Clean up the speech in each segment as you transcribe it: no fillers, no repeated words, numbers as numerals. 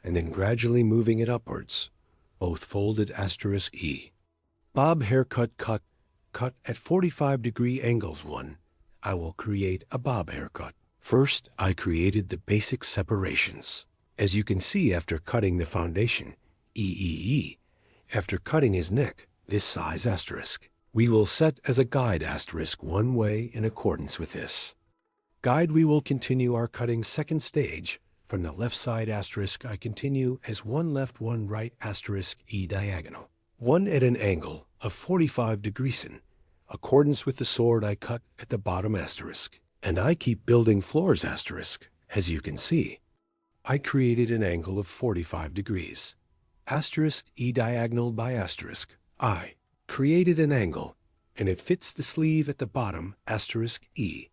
and then gradually moving it upwards. Both folded *E. Bob haircut cut at 45-degree angles 1. I will create a bob haircut. First, I created the basic separations. As you can see after cutting the foundation, E. After cutting his neck, this size *. We will set as a guide * one way in accordance with this guide. We will continue our cutting second stage. From the left side *, I continue as one left, one right *E diagonal. One at an angle of 45 degrees in accordance with the sword I cut at the bottom *. And I keep building floors *. As you can see, I created an angle of 45 degrees. *E diagonal by *. I created an angle, and it fits the sleeve at the bottom *E.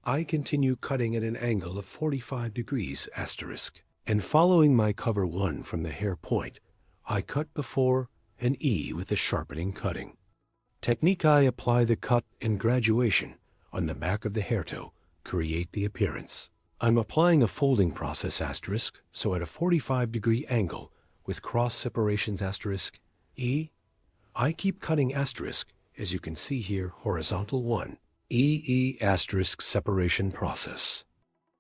I continue cutting at an angle of 45 degrees *. And following my cover 1 from the hair point, I cut before an E with the sharpening cutting technique. I apply the cut and graduation on the back of the hair toe, create the appearance. I'm applying a folding process *, so at a 45-degree angle with cross separations *E, I keep cutting *, as you can see here, horizontal 1, E * separation process.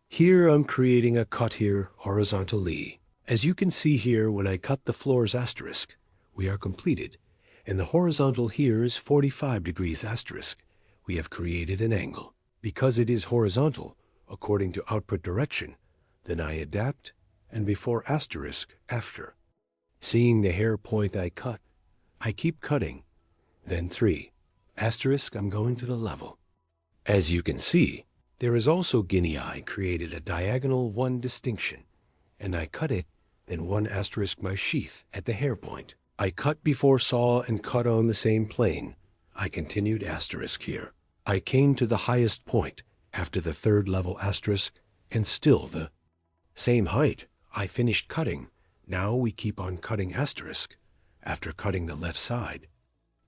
Here I'm creating a cut here, horizontal E. As you can see here, when I cut the floors *, we are completed, and the horizontal here is 45 degrees *. We have created an angle. Because it is horizontal, according to output direction, then I adapt, and before *, after. Seeing the hair point I cut, I keep cutting. Then 3, *, I'm going to the level. As you can see, there is also guinea eye created a diagonal 1 distinction, and I cut it, then 1 * my sheath at the hair point. I cut before saw and cut on the same plane. I continued * here. I came to the highest point after the third level *, and still the same height. I finished cutting. Now we keep on cutting *, after cutting the left side.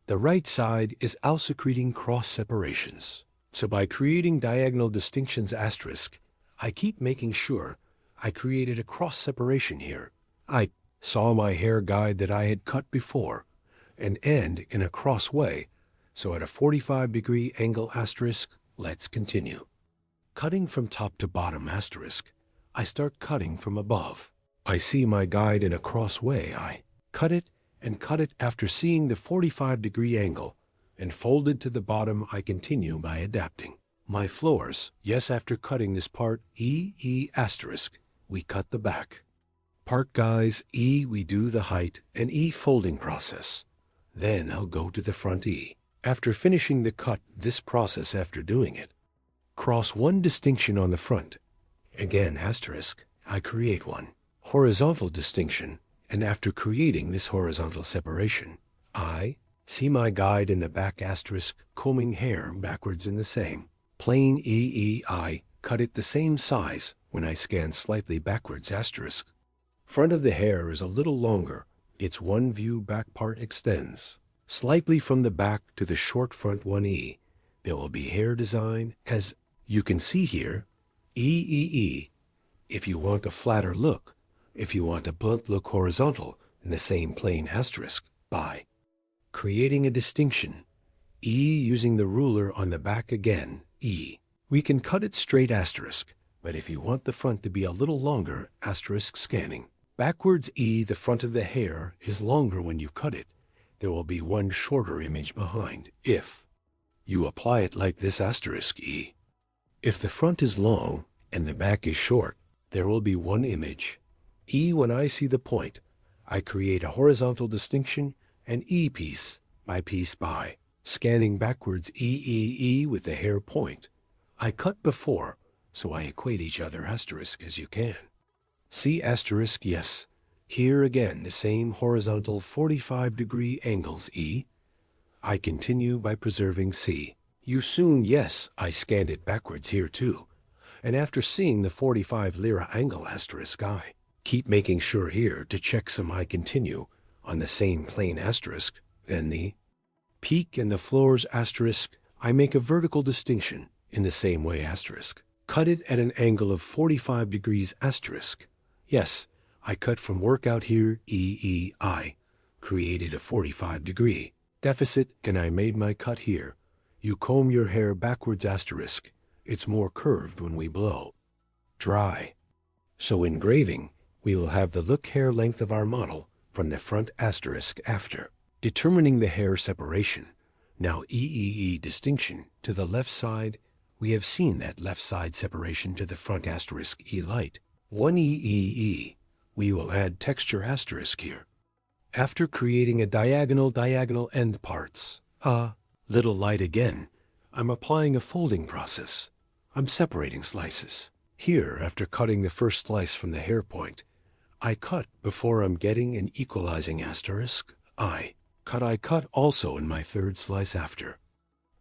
The right side is also creating cross separations. So by creating diagonal distinctions *, I keep making sure I created a cross separation here. I saw my hair guide that I had cut before, and end in a cross way, so at a 45-degree angle *, let's continue. Cutting from top to bottom *, I start cutting from above. I see my guide in a cross way. I cut it and cut it after seeing the 45-degree angle, and folded to the bottom. I continue by adapting my floors. Yes, after cutting this part E *, we cut the back part, guys. E, we do the height and E folding process. Then I'll go to the front E. After finishing the cut, this process after doing it, cross 1 distinction on the front. Again *, I create 1 horizontal distinction, and after creating this horizontal separation, I see my guide in the back * combing hair backwards in the same plane E. I cut it the same size when I scan slightly backwards *. Front of the hair is a little longer. Its one view back part extends slightly from the back to the short front 1E. There will be hair design as you can see here, E. If you want a flatter look, if you want a blunt look horizontal in the same plane * by creating a distinction, E using the ruler on the back again, E. We can cut it straight *, but if you want the front to be a little longer, * scanning backwards E, the front of the hair is longer when you cut it. There will be one shorter image behind if you apply it like this *E. If the front is long and the back is short, there will be one image. E, when I see the point, I create a horizontal distinction and E piece by scanning backwards E with the hair point. I cut before, so I equate each other * as you can. See *, yes. Here again the same horizontal 45-degree angles E. I continue by preserving C. You soon, yes, I scanned it backwards here too. And after seeing the 45 lira angle *, I keep making sure here to check some. I continue on the same plane *, then the peak and the floors *, I make a vertical distinction in the same way *. Cut it at an angle of 45 degrees *. Yes, I cut from workout here, I created a 45-degree deficit, and I made my cut here. You comb your hair backwards asterisk. It's more curved when we blow. Dry. So engraving, we will have the look hair length of our model from the front asterisk after. Determining the hair separation. Now distinction to the left side. We have seen that left side separation to the front asterisk E light. 1 we will add texture asterisk here. After creating a diagonal end parts. Little light again. I'm applying a folding process. I'm separating slices. Here, after cutting the first slice from the hair point, I cut before I'm getting an equalizing asterisk. I cut also in my third slice after.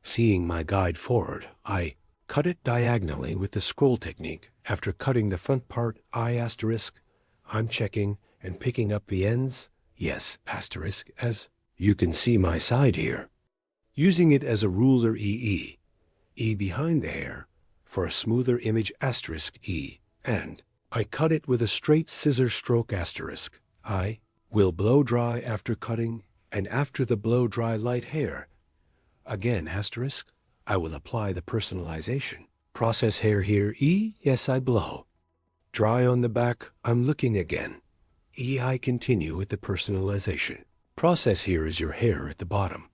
Seeing my guide forward, I cut it diagonally with the scroll technique. After cutting the front part, I asterisk, I'm checking and picking up the ends. Yes, asterisk, as you can see my side here. Using it as a ruler E behind the hair for a smoother image asterisk E, and I cut it with a straight scissor stroke asterisk. I will blow dry after cutting, and after the blow dry light hair, again asterisk, I will apply the personalization. Process hair here E, yes I blow. Dry on the back, I'm looking again. I continue with the personalization. Process here is your hair at the bottom.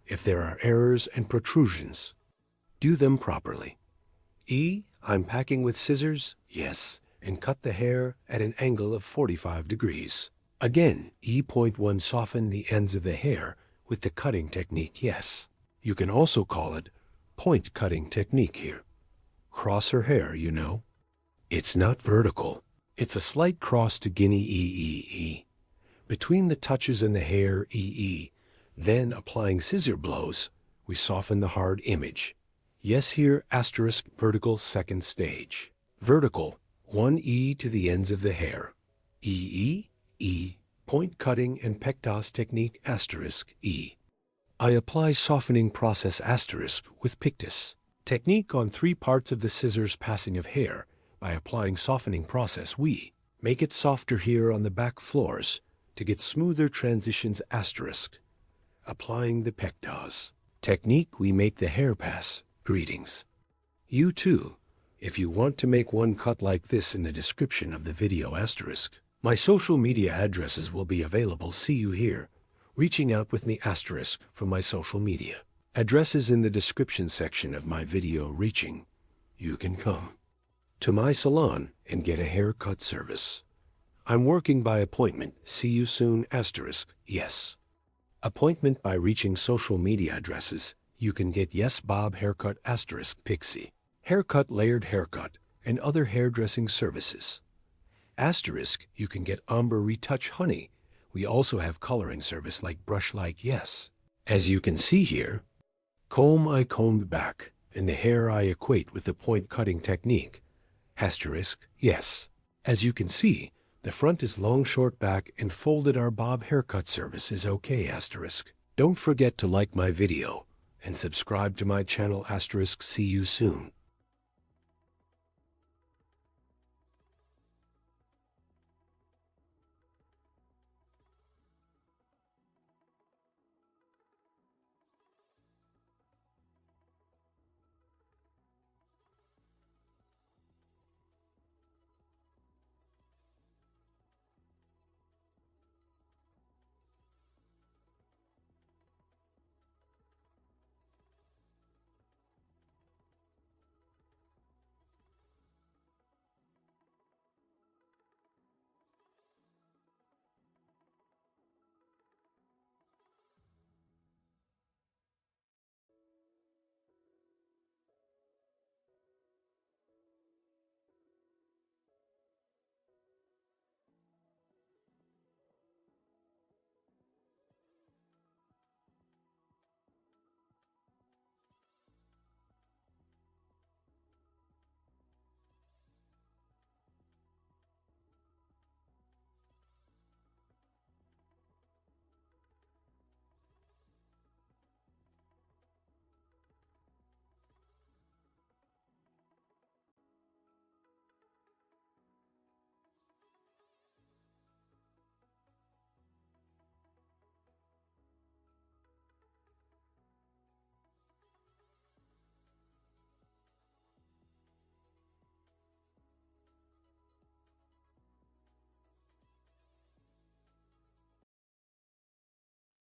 If there are errors and protrusions, do them properly. I'm packing with scissors, yes, and cut the hair at an angle of 45 degrees. Again, E.1 soften the ends of the hair with the cutting technique, yes. You can also call it point cutting technique here. Cross her hair, you know. It's not vertical. It's a slight cross to guinea between the touches in the hair then applying scissor blows, we soften the hard image. Yes here asterisk vertical second stage. Vertical 1 to the ends of the hair. Point cutting and pectos technique asterisk E. I apply softening process asterisk with pictus. Technique on 3 parts of the scissors passing of hair. By applying softening process we make it softer here on the back floors to get smoother transitions asterisk. Applying the pectos. Technique we make the hair pass. Greetings. You too, if you want to make one cut like this in the description of the video asterisk. My social media addresses will be available. See you here. Reaching out with me asterisk from my social media. Addresses in the description section of my video reaching. You can come to my salon and get a haircut service. I'm working by appointment. See you soon asterisk. Yes. Appointment by reaching social media addresses. You can get Yes Bob Haircut asterisk Pixie. Haircut layered haircut and other hairdressing services. Asterisk you can get Amber Retouch Honey. We also have coloring service like Brush Like Yes. As you can see here, comb I combed back and the hair I equate with the point cutting technique. Asterisk, yes. As you can see, the front is long short back and folded. Our Bob haircut service is okay asterisk. Don't forget to like my video and subscribe to my channel asterisk. See you soon.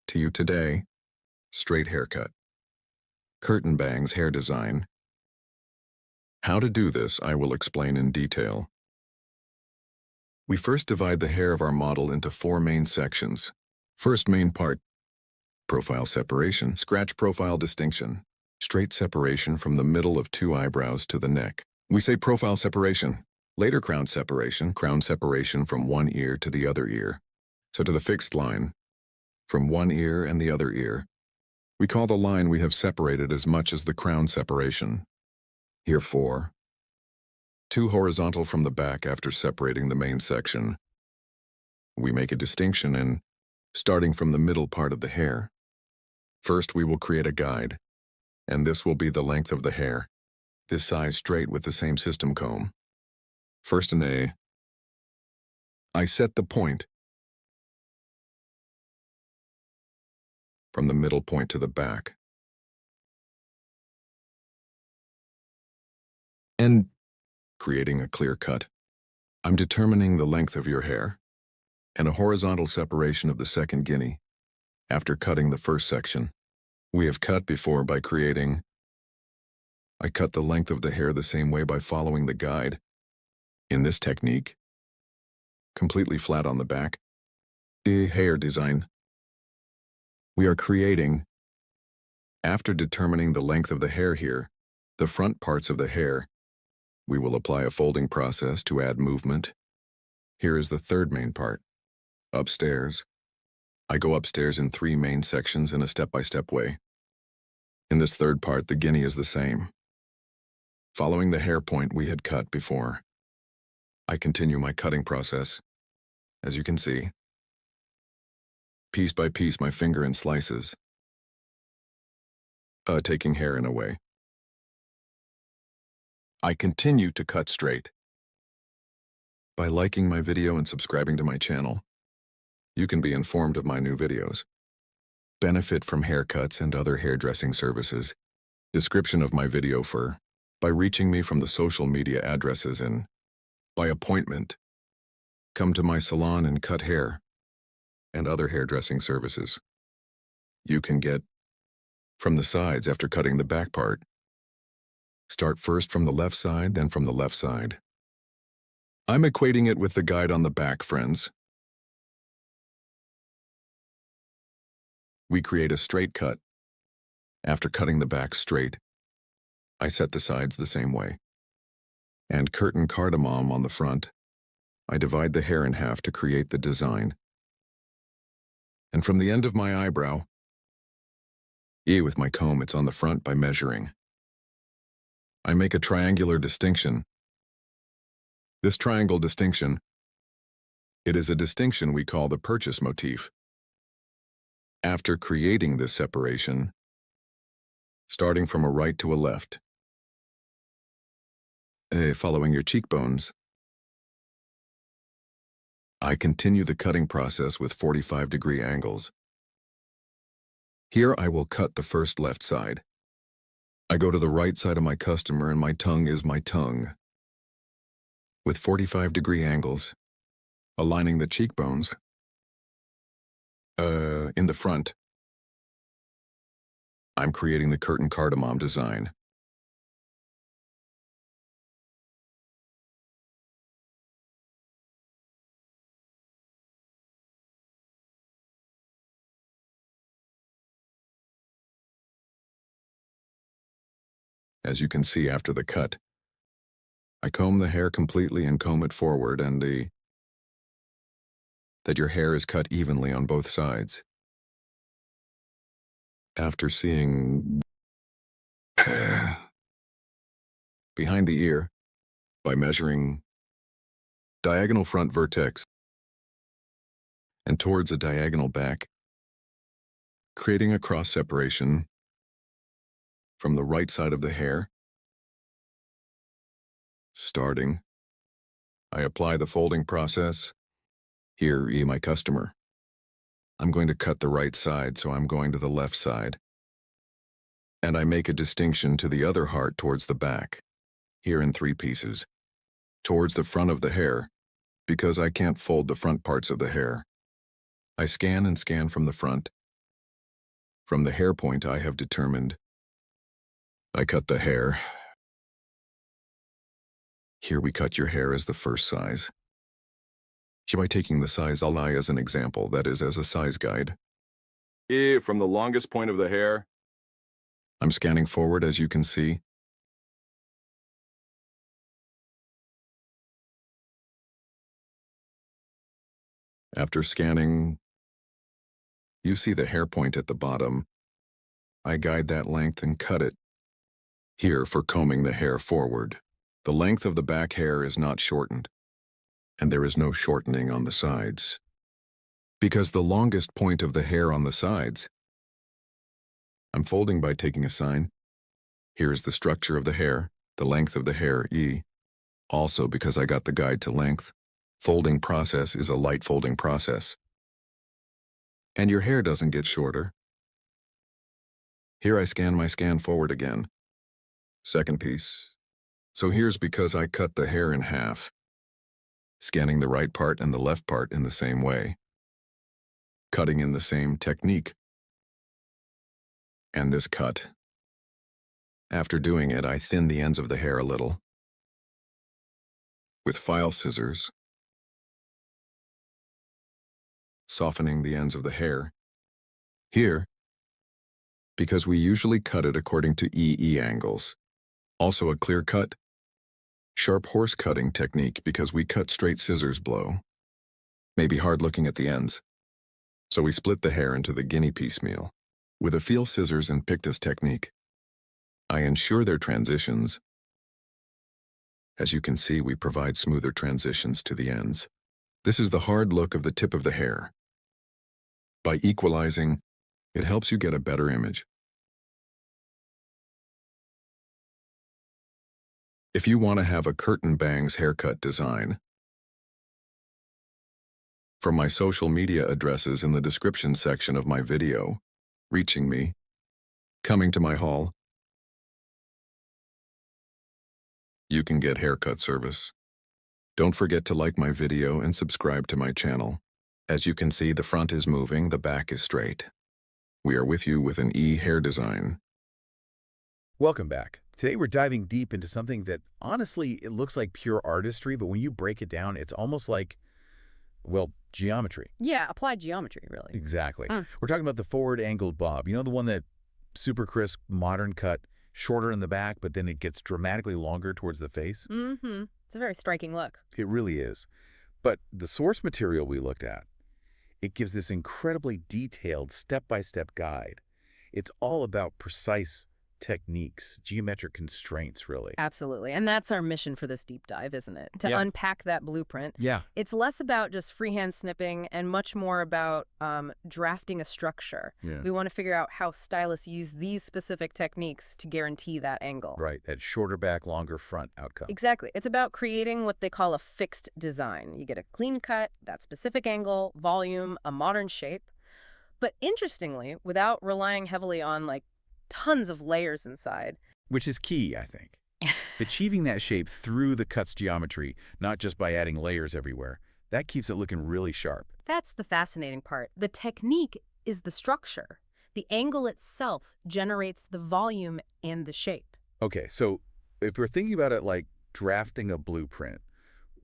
To you today, straight haircut, curtain bangs hair design. How to do this I will explain in detail. We first divide the hair of our model into 4 main sections. First main part, profile separation, scratch profile distinction, straight separation from the middle of 2 eyebrows to the neck. We say profile separation, later crown separation from one ear to the other ear. So to the fixed line, from one ear and the other ear. We call the line we have separated as much as the crown separation. Here 4. 2 horizontal from the back after separating the main section. We make a distinction in starting from the middle part of the hair. First we will create a guide, and this will be the length of the hair, this size straight with the same system comb. First in A, I set the point from the middle point to the back. And creating a clear cut. I'm determining the length of your hair and a horizontal separation of the second guinea after cutting the first section. We have cut before by creating. I cut the length of the hair the same way by following the guide. In this technique, completely flat on the back, hair design. We are creating, after determining the length of the hair here, the front parts of the hair, we will apply a folding process to add movement. Here is the third main part, upstairs. I go upstairs in 3 main sections in a step-by-step way. In this third part, the guinea is the same. Following the hair point we had cut before, I continue my cutting process. As you can see, piece by piece my finger in slices, taking hair in a way. I continue to cut straight. By liking my video and subscribing to my channel, you can be informed of my new videos. Benefit from haircuts and other hairdressing services. Description of my video by reaching me from the social media addresses and by appointment. Come to my salon and cut hair and other hairdressing services. You can get from the sides after cutting the back part. Start first from the left side, then from the left side. I'm equating it with the guide on the back, friends. We create a straight cut. After cutting the back straight, I set the sides the same way. And curtain cardamom on the front. I divide the hair in half to create the design. And from the end of my eyebrow, with my comb, it's on the front by measuring. I make a triangular distinction. This triangle distinction, it is a distinction we call the purchase motif. After creating this separation, starting from a right to a left, following your cheekbones, I continue the cutting process with 45-degree angles. Here I will cut the first left side. I go to the right side of my customer and my tongue is my tongue. With 45-degree angles, aligning the cheekbones, in the front, I'm creating the curtain cardamom design. As you can see after the cut, I comb the hair completely and comb it forward and that your hair is cut evenly on both sides. After seeing behind the ear, by measuring diagonal front vertex and towards a diagonal back, creating a cross separation from the right side of the hair. Starting, I apply the folding process. Here, my customer. I'm going to cut the right side, so I'm going to the left side. And I make a distinction to the other heart towards the back, here in 3 pieces, towards the front of the hair, because I can't fold the front parts of the hair. I scan and scan from the front, From the hair point I have determined, I cut the hair. Here we cut your hair as the first size. Here by taking the size I as an example, that is, as a size guide. From the longest point of the hair. I'm scanning forward, as you can see. After scanning, you see the hair point at the bottom. I guide that length and cut it. Here for combing the hair forward. The length of the back hair is not shortened, and there is no shortening on the sides. Because the longest point of the hair on the sides, I'm folding by taking a sign. Here's the structure of the hair, the length of the hair, E. Also because I got the guide to length, folding process is a light folding process. And your hair doesn't get shorter. Here I scan my scan forward again. Second piece. So here's because I cut the hair in half, scanning the right part and the left part in the same way, cutting in the same technique. And this cut. After doing it, I thin the ends of the hair a little. With file scissors, softening the ends of the hair. Here, because we usually cut it according to EE angles. Also a clear cut, sharp horse cutting technique because we cut straight scissors blow. Maybe hard looking at the ends. So we split the hair into the guinea piecemeal. With a feel scissors and pictus technique, I ensure their transitions. As you can see, we provide smoother transitions to the ends. This is the hard look of the tip of the hair. By equalizing, it helps you get a better image. If you want to have a curtain bangs haircut design, from my social media addresses in the description section of my video, reaching me, coming to my hall, you can get haircut service. Don't forget to like my video and subscribe to my channel. As you can see, the front is moving, the back is straight. We are with you with an E hair design. Welcome back. Today we're diving deep into something that, honestly, it looks like pure artistry, but when you break it down, it's almost like, well, geometry. Yeah, applied geometry, really. Exactly. We're talking about the forward angled bob. You know, the one that super crisp, modern cut, shorter in the back, but then it gets dramatically longer towards the face? Mm-hmm. It's a very striking look. It really is. But the source material we looked at, it gives this incredibly detailed step-by-step guide. It's all about precise techniques, geometric constraints, really. Absolutely. And that's our mission for this deep dive, isn't it? To unpack that blueprint. Yeah. It's less about just freehand snipping and much more about drafting a structure. Yeah. We want to figure out how stylists use these specific techniques to guarantee that angle. Right, that shorter back, longer front outcome. Exactly. It's about creating what they call a fixed design. You get a clean cut, that specific angle, volume, a modern shape. But interestingly, without relying heavily on tons of layers inside. Which is key, I think. Achieving that shape through the cut's geometry, not just by adding layers everywhere, that keeps it looking really sharp. That's the fascinating part. The technique is the structure. The angle itself generates the volume and the shape. Okay, so if we're thinking about it like drafting a blueprint,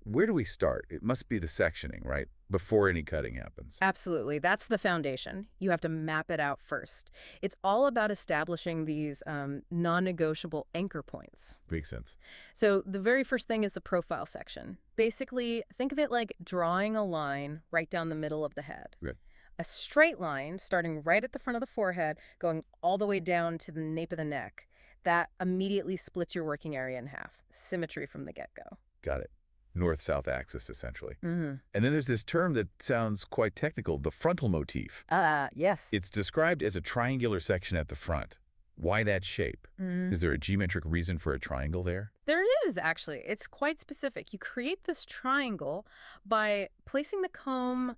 where do we start? It must be the sectioning, right? Before any cutting happens. Absolutely. That's the foundation. You have to map it out first. It's all about establishing these non-negotiable anchor points. Makes sense. So the very first thing is the profile section. Basically, think of it like drawing a line right down the middle of the head. Good. A straight line starting right at the front of the forehead, going all the way down to the nape of the neck. That immediately splits your working area in half. Symmetry from the get-go. Got it. North-south axis, essentially. Mm-hmm. And then there's this term that sounds quite technical, the frontal motif. Yes. It's described as a triangular section at the front. Why that shape? Is there a geometric reason for a triangle there? There is, actually. It's quite specific. You create this triangle by placing the comb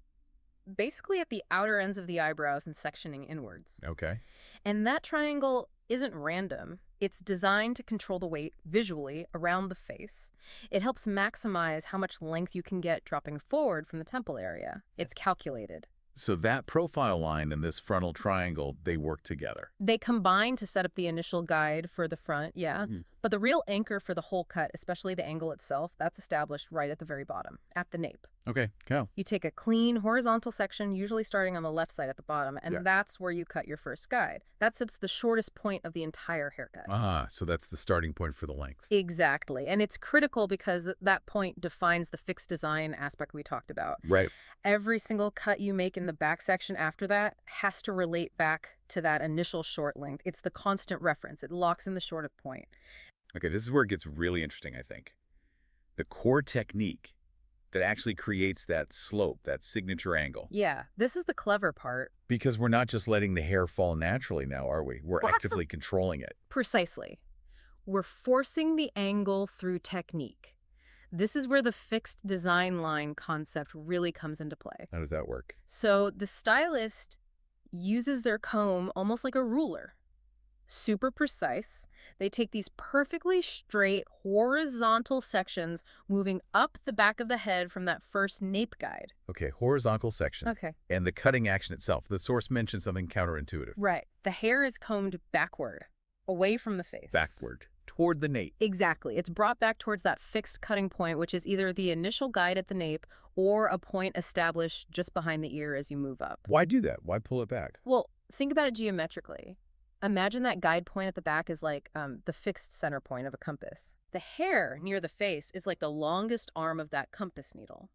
basically at the outer ends of the eyebrows and sectioning inwards. Okay. And that triangle isn't random. It's designed to control the weight visually around the face. It helps maximize how much length you can get dropping forward from the temple area. It's calculated. So that profile line and this frontal triangle, they work together. They combine to set up the initial guide for the front, yeah. But the real anchor for the whole cut, especially the angle itself, that's established right at the very bottom, at the nape. Okay, go. You take a clean horizontal section, usually starting on the left side at the bottom, and that's where you cut your first guide. That sets the shortest point of the entire haircut. Ah, so that's the starting point for the length. Exactly. And it's critical because that point defines the fixed design aspect we talked about. Right. Every single cut you make in the back section after that has to relate back to that initial short length. It's the constant reference. It locks in the shortest point. Okay, this is where it gets really interesting, I think. The core technique that actually creates that slope, that signature angle. Yeah, this is the clever part. Because we're not just letting the hair fall naturally now, are we? We're actively controlling it. Precisely. We're forcing the angle through technique. This is where the fixed design line concept really comes into play. How does that work? So the stylist uses their comb almost like a ruler. Super precise. They take these perfectly straight horizontal sections moving up the back of the head from that first nape guide. Okay, horizontal section. Okay. And the cutting action itself. The source mentions something counterintuitive. Right. The hair is combed backward, away from the face. Backward, toward the nape. Exactly. It's brought back towards that fixed cutting point, which is either the initial guide at the nape or a point established just behind the ear as you move up. Why do that? Why pull it back? Well, think about it geometrically. Imagine that guide point at the back is like the fixed center point of a compass. The hair near the face is like the longest arm of that compass needle.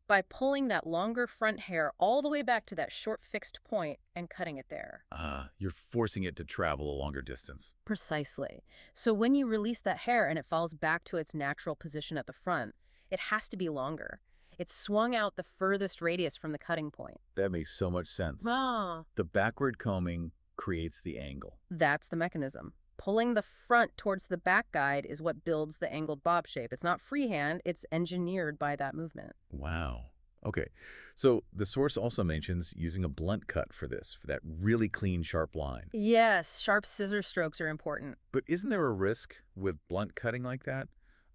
By pulling that longer front hair all the way back to that short fixed point and cutting it there. You're forcing it to travel a longer distance. Precisely. So when you release that hair and it falls back to its natural position at the front, it has to be longer. It's swung out the furthest radius from the cutting point. That makes so much sense. The backward combing creates the angle. That's the mechanism. Pulling the front towards the back guide is what builds the angled bob shape. It's not freehand, it's engineered by that movement. Wow. Okay. So the source also mentions using a blunt cut for this, for that really clean, sharp line. Yes, sharp scissor strokes are important. But isn't there a risk with blunt cutting like that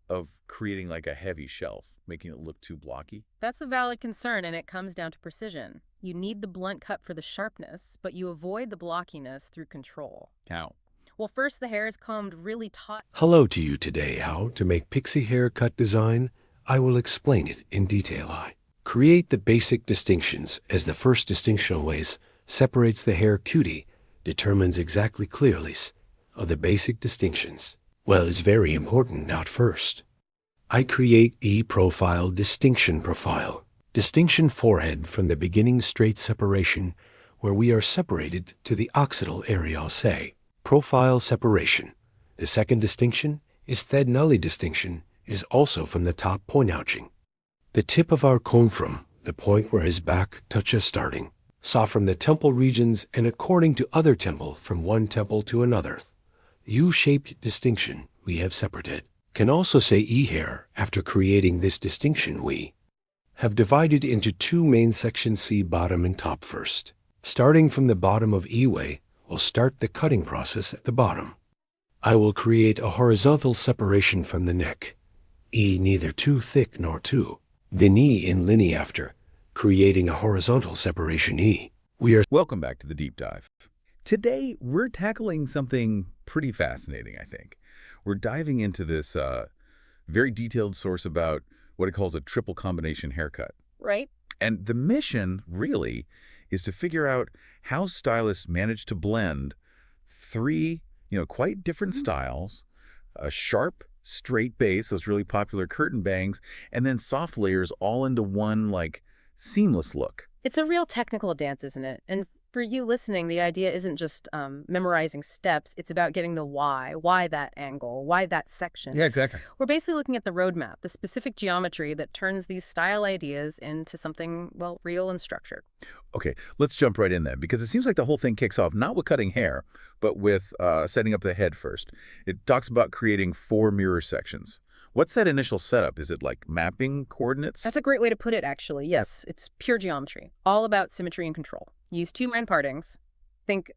of creating like a heavy shelf, making it look too blocky? That's a valid concern, and it comes down to precision. You need the blunt cut for the sharpness, but you avoid the blockiness through control. How? Well, first the hair is combed really taut. Hello to you today. How to make pixie haircut design? I will explain it in detail. I create the basic distinctions, as the first distinction always separates the hair cutie, determines exactly clearly of the basic distinctions. Well, it's very important not first. I create E-profile distinction profile. Distinction forehead from the beginning straight separation where we are separated to the occipital area, say. Profile separation. The second distinction is Thednully distinction, is also from the top point ouching. The tip of our comb from the point where his back touches starting, saw from the temple regions and according to other temple from one temple to another. U-shaped distinction we have separated. Can also say E-hair after creating this distinction we have divided into two main sections, see bottom and top first. Starting from the bottom of E-way, we'll start the cutting process at the bottom. I will create a horizontal separation from the neck. E neither too thick nor too. Then E in linea after, creating a horizontal separation E. Welcome back to the deep dive. Today, we're tackling something pretty fascinating, I think. We're diving into this very detailed source about what it calls a triple combination haircut. Right. And the mission, really, is to figure out how stylists manage to blend three, quite different styles, a sharp, straight base, those really popular curtain bangs, and then soft layers all into one, seamless look. It's a real technical dance, isn't it? And for you listening, the idea isn't just memorizing steps. It's about getting the why that angle, why that section. Yeah, exactly. We're basically looking at the roadmap, the specific geometry that turns these style ideas into something, well, real and structured. Okay, let's jump right in then, because it seems like the whole thing kicks off not with cutting hair, but with setting up the head first. It talks about creating 4 mirror sections. What's that initial setup? Is it like mapping coordinates? That's a great way to put it, actually. Yes, it's pure geometry, all about symmetry and control. Use 2 man partings. Think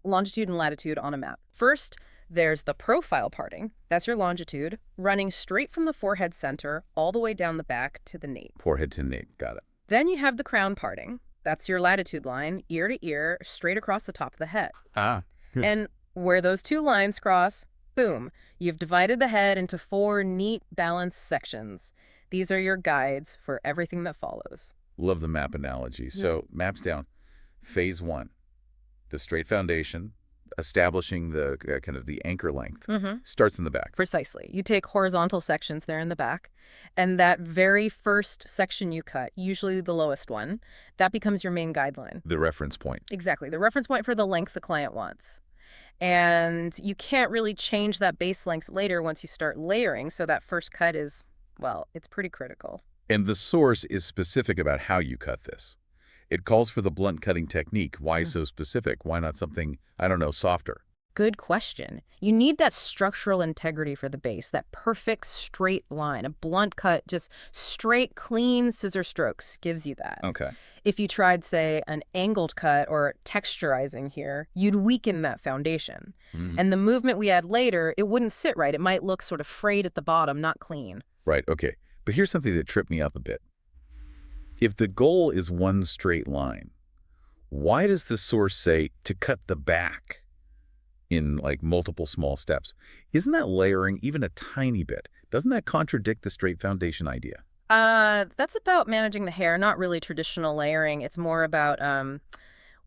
longitude and latitude on a map. First, there's the profile parting. That's your longitude, running straight from the forehead center all the way down the back to the nape. Forehead to nape, got it. Then you have the crown parting. That's your latitude line, ear to ear, straight across the top of the head. Ah. And where those two lines cross, boom, you've divided the head into 4 neat, balanced sections. These are your guides for everything that follows. Love the map analogy. So maps down. Phase 1, the straight foundation, establishing the kind of the anchor length, starts in the back. Precisely. You take horizontal sections there in the back, and that very first section you cut, usually the lowest one, that becomes your main guideline. The reference point. Exactly. The reference point for the length the client wants. And you can't really change that base length later once you start layering, so that first cut is, well, it's pretty critical. And the source is specific about how you cut this. It calls for the blunt cutting technique. Why so specific? Why not something, I don't know, softer? Good question. You need that structural integrity for the base, that perfect straight line. A blunt cut, just straight, clean scissor strokes gives you that. Okay. If you tried, say, an angled cut or texturizing here, you'd weaken that foundation. And the movement we add later, it wouldn't sit right. It might look sort of frayed at the bottom, not clean. Right, okay. But here's something that tripped me up a bit. If the goal is one straight line, why does the source say to cut the back in like multiple small steps? Isn't that layering even a tiny bit? Doesn't that contradict the straight foundation idea? That's about managing the hair, not really traditional layering. It's more about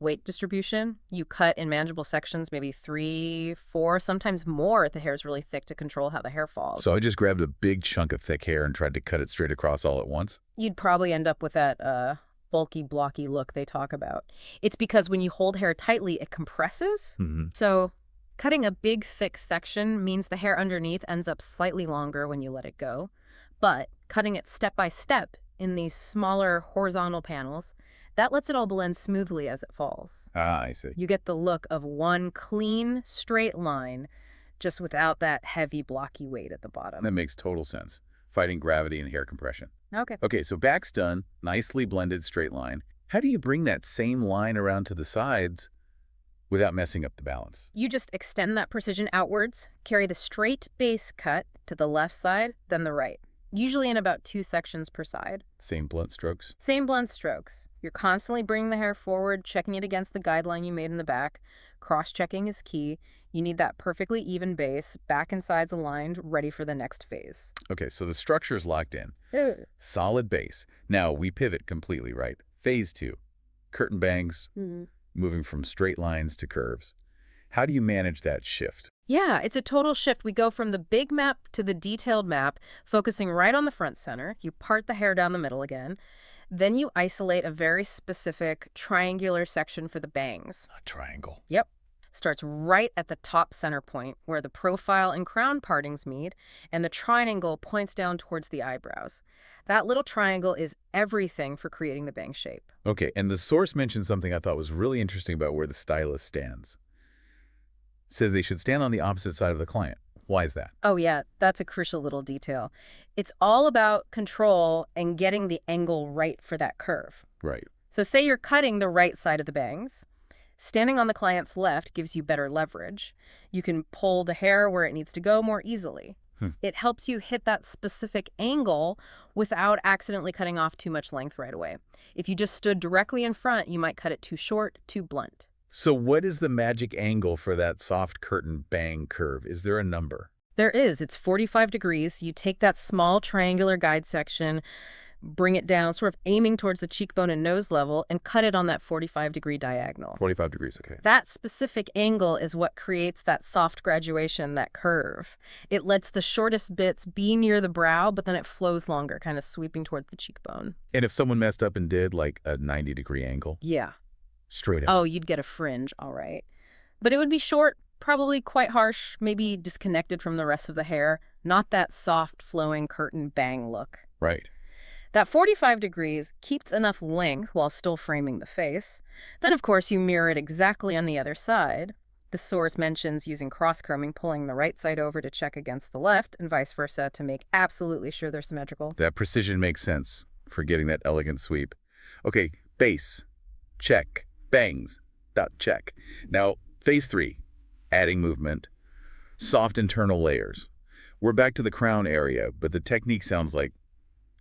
weight distribution. You cut in manageable sections, maybe 3, 4, sometimes more if the hair is really thick to control how the hair falls. So I just grabbed a big chunk of thick hair and tried to cut it straight across all at once? You'd probably end up with that bulky, blocky look they talk about. It's because when you hold hair tightly, it compresses. So cutting a big, thick section means the hair underneath ends up slightly longer when you let it go. But cutting it step by step in these smaller horizontal panels, that lets it all blend smoothly as it falls. Ah, I see. You get the look of one clean, straight line, just without that heavy, blocky weight at the bottom. That makes total sense. Fighting gravity and hair compression. Okay. Okay, so back's done, nicely blended straight line. How do you bring that same line around to the sides without messing up the balance? You just extend that precision outwards, carry the straight base cut to the left side, then the right. Usually in about 2 sections per side. Same blunt strokes? Same blunt strokes. You're constantly bringing the hair forward, checking it against the guideline you made in the back. Cross-checking is key. You need that perfectly even base, back and sides aligned, ready for the next phase. Okay, so the structure's locked in. Solid base. Now we pivot completely, right? Phase 2, curtain bangs, moving from straight lines to curves. How do you manage that shift? Yeah, it's a total shift. We go from the big map to the detailed map, focusing right on the front center. You part the hair down the middle again. Then you isolate a very specific triangular section for the bangs. A triangle. Yep. Starts right at the top center point where the profile and crown partings meet, and the triangle points down towards the eyebrows. That little triangle is everything for creating the bang shape. Okay, and the source mentioned something I thought was really interesting about where the stylist stands. Says they should stand on the opposite side of the client. Why is that? Oh yeah, that's a crucial little detail. It's all about control and getting the angle right for that curve. Right. So say you're cutting the right side of the bangs. Standing on the client's left gives you better leverage. You can pull the hair where it needs to go more easily. It helps you hit that specific angle without accidentally cutting off too much length right away. If you just stood directly in front, you might cut it too short, too blunt. So what is the magic angle for that soft curtain bang curve? Is there a number? There is. It's 45 degrees. You take that small triangular guide section, bring it down, sort of aiming towards the cheekbone and nose level, and cut it on that 45-degree diagonal. 45 degrees, okay. That specific angle is what creates that soft graduation, that curve. It lets the shortest bits be near the brow, but then it flows longer, kind of sweeping towards the cheekbone. And if someone messed up and did like a 90-degree angle? Yeah. Straight up. Oh, you'd get a fringe, all right. But it would be short, probably quite harsh, maybe disconnected from the rest of the hair. Not that soft, flowing curtain bang look. Right. That 45 degrees keeps enough length while still framing the face. Then, of course, you mirror it exactly on the other side. The source mentions using cross-combing, pulling the right side over to check against the left, and vice versa to make absolutely sure they're symmetrical. That precision makes sense for getting that elegant sweep. Okay, base. Check. Bangs. Check. Now, phase 3, adding movement, soft internal layers. We're back to the crown area, but the technique sounds like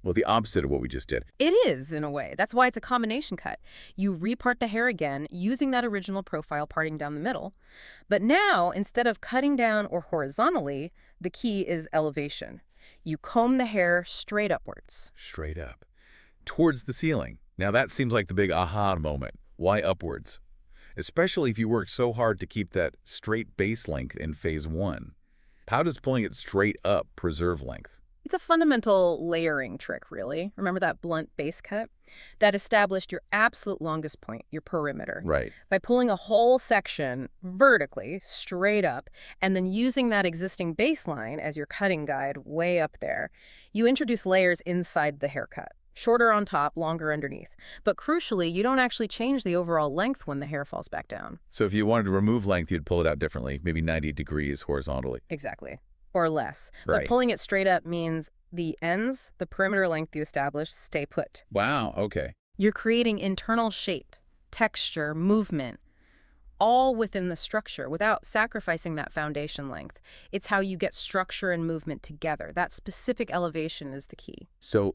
Well, the opposite of what we just did. It is, in a way. That's why it's a combination cut. You repart the hair again using that original profile parting down the middle. But now, instead of cutting down or horizontally, the key is elevation. You comb the hair straight upwards. Straight up. Towards the ceiling. Now that seems like the big aha moment. Why upwards? Especially if you work so hard to keep that straight base length in phase 1. How does pulling it straight up preserve length? It's a fundamental layering trick, really. Remember that blunt base cut? That established your absolute longest point, your perimeter. Right. By pulling a whole section vertically, straight up, and then using that existing baseline as your cutting guide way up there, you introduce layers inside the haircut. Shorter on top, longer underneath. But crucially, you don't actually change the overall length when the hair falls back down. So if you wanted to remove length, you'd pull it out differently, maybe 90 degrees horizontally. Exactly. Or less. Right. But pulling it straight up means the ends, the perimeter length you establish, stay put. Wow, okay. You're creating internal shape, texture, movement, all within the structure without sacrificing that foundation length. It's how you get structure and movement together. That specific elevation is the key. So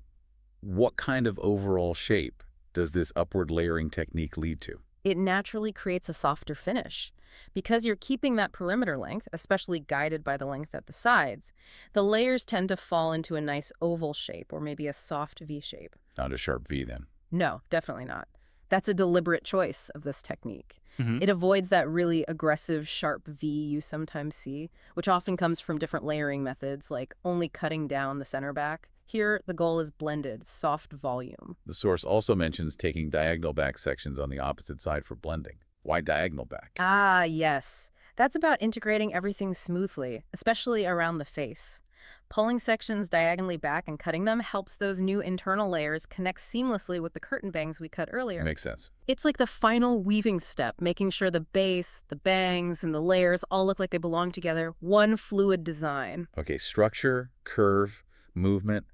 what kind of overall shape does this upward layering technique lead to? It naturally creates a softer finish. Because you're keeping that perimeter length, especially guided by the length at the sides, the layers tend to fall into a nice oval shape or maybe a soft V shape. Not a sharp V then. No, definitely not. That's a deliberate choice of this technique. Mm-hmm. It avoids that really aggressive sharp V you sometimes see, which often comes from different layering methods like only cutting down the center back. Here, the goal is blended, soft volume. The source also mentions taking diagonal back sections on the opposite side for blending. Why diagonal back? Ah, yes. That's about integrating everything smoothly, especially around the face. Pulling sections diagonally back and cutting them helps those new internal layers connect seamlessly with the curtain bangs we cut earlier. Makes sense. It's like the final weaving step, making sure the base, the bangs, and the layers all look like they belong together. One fluid design. Okay, structure, curve, movement.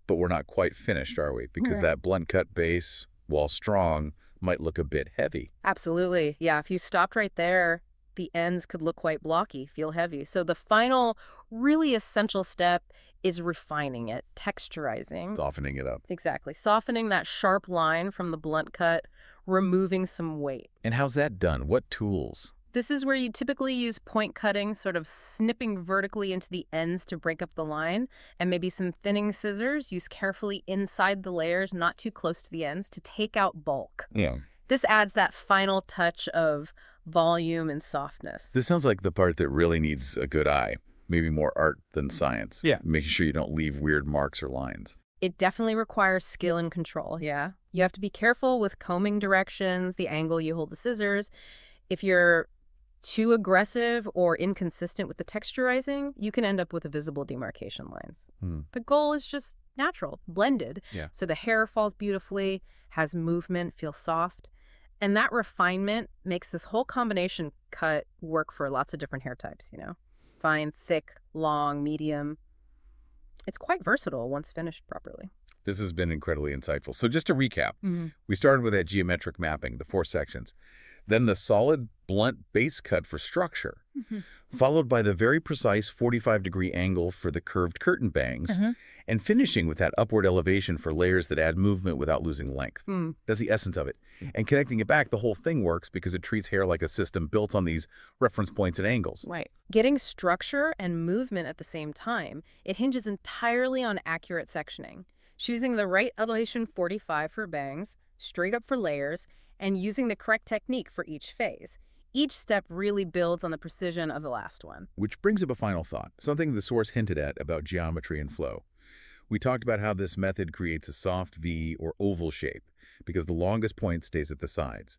But we're not quite finished, are we? Because that blunt cut base, while strong, might look a bit heavy. Absolutely. Yeah, if you stopped right there, the ends could look quite blocky, feel heavy. So the final, really essential step is refining it, texturizing. Softening it up. Exactly. Softening that sharp line from the blunt cut, removing some weight. And how's that done? What tools? This is where you typically use point cutting, sort of snipping vertically into the ends to break up the line, and maybe some thinning scissors used carefully inside the layers, not too close to the ends, to take out bulk. Yeah. This adds that final touch of volume and softness. This sounds like the part that really needs a good eye. Maybe more art than science. Yeah. Making sure you don't leave weird marks or lines. It definitely requires skill and control, yeah? You have to be careful with combing directions, the angle you hold the scissors. If you're too aggressive or inconsistent with the texturizing, you can end up with visible demarcation lines. The goal is just natural, blended. Yeah. So the hair falls beautifully, has movement, feels soft. And that refinement makes this whole combination cut work for lots of different hair types, you know? Fine, thick, long, medium. It's quite versatile once finished properly. This has been incredibly insightful. So just to recap, we started with that geometric mapping, the 4 sections. Then the solid, blunt base cut for structure, followed by the very precise 45-degree angle for the curved curtain bangs, and finishing with that upward elevation for layers that add movement without losing length. That's the essence of it. And connecting it back, the whole thing works because it treats hair like a system built on these reference points and angles. Right. Getting structure and movement at the same time, it hinges entirely on accurate sectioning. Choosing the right elevation 45 for bangs, straight up for layers, and using the correct technique for each phase. Each step really builds on the precision of the last one. Which brings up a final thought, something the source hinted at about geometry and flow. We talked about how this method creates a soft V or oval shape because the longest point stays at the sides.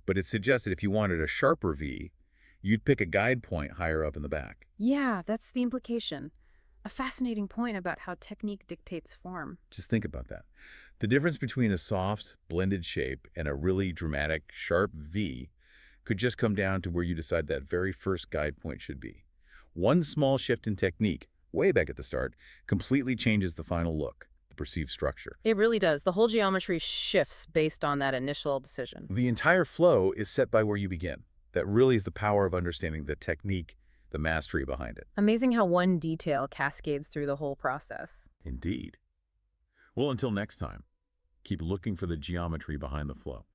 But it suggested if you wanted a sharper V, you'd pick a guide point higher up in the back. Yeah, that's the implication. A fascinating point about how technique dictates form. Just think about that. The difference between a soft, blended shape and a really dramatic, sharp V could just come down to where you decide that very first guide point should be. One small shift in technique, way back at the start, completely changes the final look, the perceived structure. It really does. The whole geometry shifts based on that initial decision. The entire flow is set by where you begin. That really is the power of understanding the technique, the mastery behind it. Amazing how one detail cascades through the whole process. Indeed. Well, until next time, keep looking for the geometry behind the flow.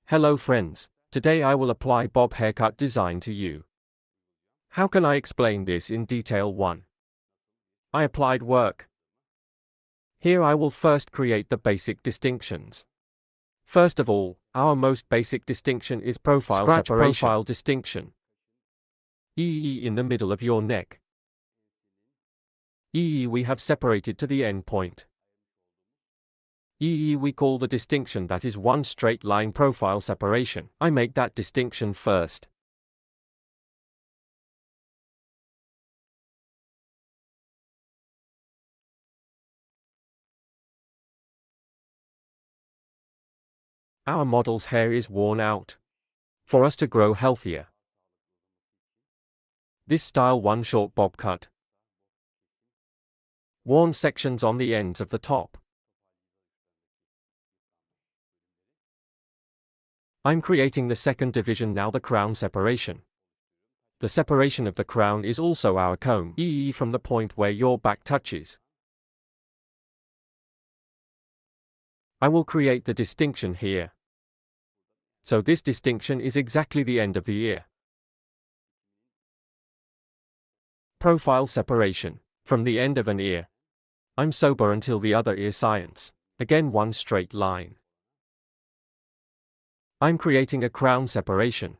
Hello friends, today I will apply bob haircut design to you. How can I explain this in detail? 1. I applied work. Here I will first create the basic distinctions. First of all, our most basic distinction is profile separation. Profile distinction. In the middle of your neck. We have separated to the end point. We call the distinction that is one straight line profile separation. I make that distinction first. Our model's hair is worn out. For us to grow healthier, this style one short bob cut. Worn sections on the ends of the top. I'm creating the second division now, the crown separation. The separation of the crown is also our comb, from the point where your back touches. I will create the distinction here. So this distinction is exactly the end of the ear. Profile separation. From the end of an ear, I'm sober until the other ear science. Again one straight line. I'm creating a crown separation.